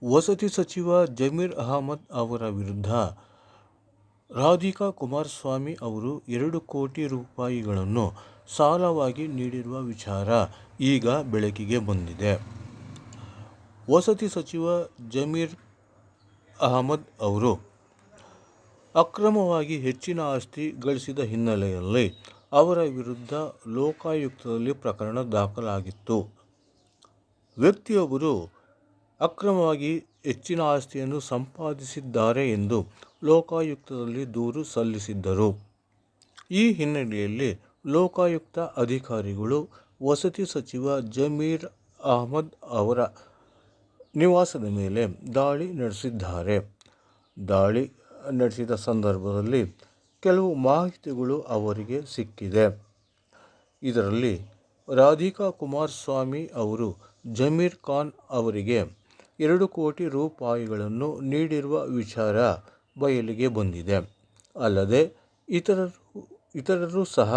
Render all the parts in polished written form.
ವಸತಿ ಸಚಿವ ಜಮೀರ್ ಅಹಮದ್ ಅವರ ವಿರುದ್ಧ ರಾಧಿಕಾ ಕುಮಾರಸ್ವಾಮಿ ಅವರು 2 ಕೋಟಿ ರೂಪಾಯಿಗಳನ್ನು ಸಾಲವಾಗಿ ನೀಡಿರುವ ವಿಚಾರ ಈಗ ಬೆಳಕಿಗೆ ಬಂದಿದೆ. ವಸತಿ ಸಚಿವ ಜಮೀರ್ ಅಹಮದ್ ಅವರು ಅಕ್ರಮವಾಗಿ ಹೆಚ್ಚಿನ ಆಸ್ತಿ ಗಳಿಸಿದ ಹಿನ್ನೆಲೆಯಲ್ಲಿ ಅವರ ವಿರುದ್ಧ ಲೋಕಾಯುಕ್ತದಲ್ಲಿ ಪ್ರಕರಣ ದಾಖಲಾಗಿತ್ತು. ವ್ಯಕ್ತಿಯೊಬ್ಬರು ಅಕ್ರಮವಾಗಿ ಹೆಚ್ಚಿನ ಆಸ್ತಿಯನ್ನು ಸಂಪಾದಿಸಿದ್ದಾರೆ ಎಂದು ಲೋಕಾಯುಕ್ತದಲ್ಲಿ ದೂರು ಸಲ್ಲಿಸಿದ್ದರು. ಈ ಹಿನ್ನೆಲೆಯಲ್ಲಿ ಲೋಕಾಯುಕ್ತ ಅಧಿಕಾರಿಗಳು ವಸತಿ ಸಚಿವ ಜಮೀರ್ ಅಹಮದ್ ಅವರ ನಿವಾಸದ ಮೇಲೆ ದಾಳಿ ನಡೆಸಿದ್ದಾರೆ. ದಾಳಿ ನಡೆಸಿದ ಸಂದರ್ಭದಲ್ಲಿ ಕೆಲವು ಮಾಹಿತಿಗಳು ಅವರಿಗೆ ಸಿಕ್ಕಿದೆ. ಇದರಲ್ಲಿ ರಾಧಿಕಾ ಕುಮಾರಸ್ವಾಮಿ ಅವರು ಜಮೀರ್ ಖಾನ್ ಅವರಿಗೆ 2 ಕೋಟಿ ರೂಪಾಯಿಗಳನ್ನು ನೀಡಿರುವ ವಿಚಾರ ಬಯಲಿಗೆ ಬಂದಿದೆ. ಅಲ್ಲದೆ ಇತರರು ಸಹ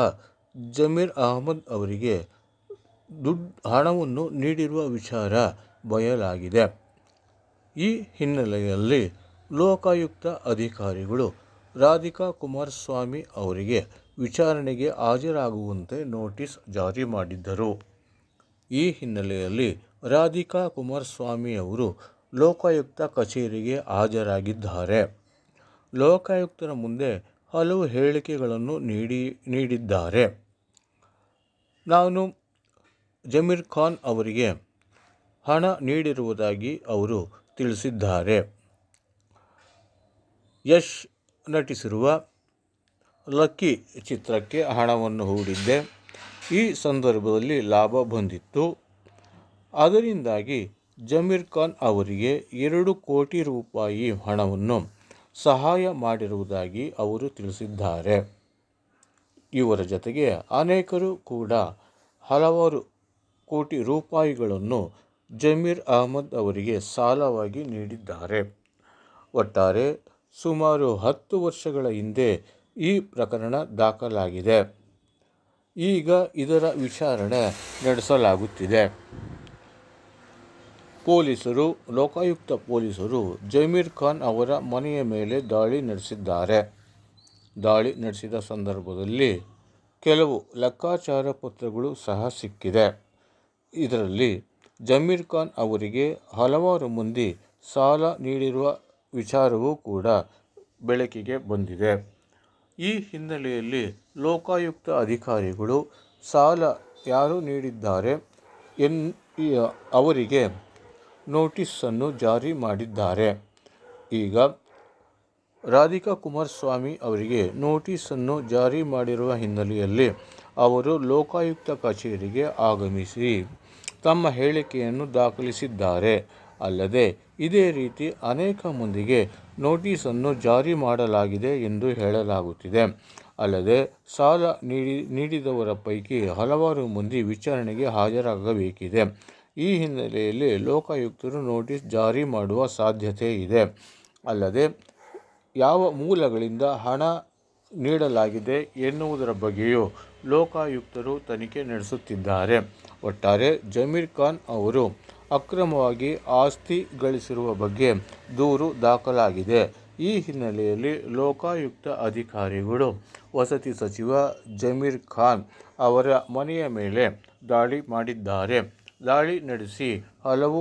ಜಮೀರ್ ಅಹಮದ್ ಅವರಿಗೆ ಹಣವನ್ನು ನೀಡಿರುವ ವಿಚಾರ ಬಯಲಾಗಿದೆ. ಈ ಹಿನ್ನೆಲೆಯಲ್ಲಿ ಲೋಕಾಯುಕ್ತ ಅಧಿಕಾರಿಗಳು ರಾಧಿಕಾ ಕುಮಾರಸ್ವಾಮಿ ಅವರಿಗೆ ವಿಚಾರಣೆಗೆ ಹಾಜರಾಗುವಂತೆ ನೋಟಿಸ್ ಜಾರಿ ಮಾಡಿದ್ದರು. ಈ ಹಿನ್ನೆಲೆಯಲ್ಲಿ ರಾಧಿಕಾ ಕುಮಾರಸ್ವಾಮಿ ಅವರು ಲೋಕಾಯುಕ್ತ ಕಚೇರಿಗೆ ಹಾಜರಾಗಿದ್ದಾರೆ. ಲೋಕಾಯುಕ್ತರ ಮುಂದೆ ಹಲವು ಹೇಳಿಕೆಗಳನ್ನು ನೀಡಿದ್ದಾರೆ. ನಾನು ಜಮೀರ್ ಖಾನ್ ಅವರಿಗೆ ಹಣ ನೀಡಿರುವುದಾಗಿ ಅವರು ತಿಳಿಸಿದ್ದಾರೆ. ಯಶ್ ನಟಿಸಿರುವ ಲಕ್ಕಿ ಚಿತ್ರಕ್ಕೆ ಹಣವನ್ನು ಹೂಡಿದ್ದೆ. ಈ ಸಂದರ್ಭದಲ್ಲಿ ಲಾಭ ಬಂದಿತ್ತು. ಅದರಿಂದಾಗಿ ಜಮೀರ್ ಖಾನ್ ಅವರಿಗೆ 2 ಕೋಟಿ ರೂಪಾಯಿ ಹಣವನ್ನು ಸಹಾಯ ಮಾಡಿರುವುದಾಗಿ ಅವರು ತಿಳಿಸಿದ್ದಾರೆ. ಇವರ ಜೊತೆಗೆ ಅನೇಕರು ಕೂಡ ಹಲವಾರು ಕೋಟಿ ರೂಪಾಯಿಗಳನ್ನು ಜಮೀರ್ ಅಹಮದ್ ಅವರಿಗೆ ಸಾಲವಾಗಿ ನೀಡಿದ್ದಾರೆ. ಒಟ್ಟಾರೆ ಸುಮಾರು 10 ವರ್ಷಗಳ ಹಿಂದೆ ಈ ಪ್ರಕರಣ ದಾಖಲಾಗಿದೆ. ಈಗ ಇದರ ವಿಚಾರಣೆ ನಡೆಸಲಾಗುತ್ತಿದೆ. ಲೋಕಾಯುಕ್ತ ಪೊಲೀಸರು ಜಮೀರ್ ಖಾನ್ ಅವರ ಮನೆಯ ಮೇಲೆ ದಾಳಿ ನಡೆಸಿದ್ದಾರೆ. ದಾಳಿ ನಡೆಸಿದ ಸಂದರ್ಭದಲ್ಲಿ ಕೆಲವು ಲೆಕ್ಕಾಚಾರ ಪತ್ರಗಳು ಸಹ ಸಿಕ್ಕಿದೆ. ಇದರಲ್ಲಿ ಜಮೀರ್ ಖಾನ್ ಅವರಿಗೆ ಹಲವಾರು ಮಂದಿ ಸಾಲ ನೀಡಿರುವ ವಿಚಾರವೂ ಕೂಡ ಬೆಳಕಿಗೆ ಬಂದಿದೆ. ಈ ಹಿನ್ನೆಲೆಯಲ್ಲಿ ಲೋಕಾಯುಕ್ತ ಅಧಿಕಾರಿಗಳು ಸಾಲ ಯಾರು ನೀಡಿದ್ದಾರೆ ಅವರಿಗೆ ನೋಟಿಸನ್ನು ಜಾರಿ ಮಾಡಿದ್ದಾರೆ. ಈಗ ರಾಧಿಕಾ ಕುಮಾರಸ್ವಾಮಿ ಅವರಿಗೆ ನೋಟಿಸನ್ನು ಜಾರಿ ಮಾಡಿರುವ ಹಿನ್ನೆಲೆಯಲ್ಲಿ ಅವರು ಲೋಕಾಯುಕ್ತ ಕಚೇರಿಗೆ ಆಗಮಿಸಿ ತಮ್ಮ ಹೇಳಿಕೆಯನ್ನು ದಾಖಲಿಸಿದ್ದಾರೆ. ಅಲ್ಲದೆ ಇದೇ ರೀತಿ ಅನೇಕ ಮಂದಿಗೆ ನೋಟಿಸನ್ನು ಜಾರಿ ಮಾಡಲಾಗಿದೆ ಎಂದು ಹೇಳಲಾಗುತ್ತಿದೆ. ಅಲ್ಲದೆ ಸಾಲ ನೀಡಿದವರ ಪೈಕಿ ಹಲವಾರು ಮಂದಿ ವಿಚಾರಣೆಗೆ ಹಾಜರಾಗಬೇಕಿದೆ. ಈ ಹಿನ್ನೆಲೆಯಲ್ಲಿ ಲೋಕಾಯುಕ್ತರು ನೋಟಿಸ್ ಜಾರಿ ಮಾಡುವ ಸಾಧ್ಯತೆ ಇದೆ. ಅಲ್ಲದೆ ಯಾವ ಮೂಲಗಳಿಂದ ಹಣ ನೀಡಲಾಗಿದೆ ಎನ್ನುವುದರ ಬಗ್ಗೆಯೂ ಲೋಕಾಯುಕ್ತರು ತನಿಖೆ ನಡೆಸುತ್ತಿದ್ದಾರೆ. ಒಟ್ಟಾರೆ ಜಮೀರ್ ಖಾನ್ ಅವರು ಅಕ್ರಮವಾಗಿ ಆಸ್ತಿ ಗಳಿಸಿರುವ ಬಗ್ಗೆ ದೂರು ದಾಖಲಾಗಿದೆ. ಈ ಹಿನ್ನೆಲೆಯಲ್ಲಿ ಲೋಕಾಯುಕ್ತ ಅಧಿಕಾರಿಗಳು ವಸತಿ ಸಚಿವ ಜಮೀರ್ ಖಾನ್ ಅವರ ಮನೆಯ ಮೇಲೆ ದಾಳಿ ಮಾಡಿದ್ದಾರೆ. ದಾಳಿ ನಡೆಸಿ ಹಲವು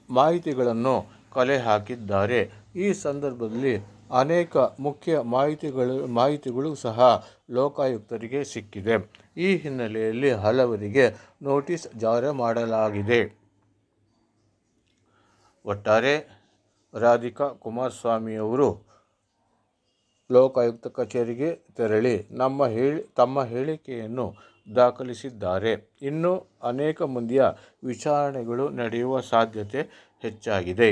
ಮಾಹಿತಿಗಳನ್ನು ಕಲೆ ಹಾಕಿದ್ದಾರೆ. ಈ ಸಂದರ್ಭದಲ್ಲಿ ಅನೇಕ ಮುಖ್ಯ ಮಾಹಿತಿಗಳು ಸಹ ಲೋಕಾಯುಕ್ತರಿಗೆ ಸಿಕ್ಕಿದೆ. ಈ ಹಿನ್ನೆಲೆಯಲ್ಲಿ ಹಲವರಿಗೆ ನೋಟಿಸ್ ಜಾರಿ ಮಾಡಲಾಗಿದೆ. ಒಟ್ಟಾರೆ ರಾಧಿಕಾ ಕುಮಾರಸ್ವಾಮಿ ಅವರು ಲೋಕಾಯುಕ್ತ ಕಚೇರಿಗೆ ತೆರಳಿ ತಮ್ಮ ಹೇಳಿಕೆಯನ್ನು ದಾಖಲಿಸಿದ್ದಾರೆ. ಇನ್ನು ಅನೇಕ ಮಂದಿಯ ವಿಚಾರಣೆಗಳು ನಡೆಯುವ ಸಾಧ್ಯತೆ ಹೆಚ್ಚಾಗಿದೆ.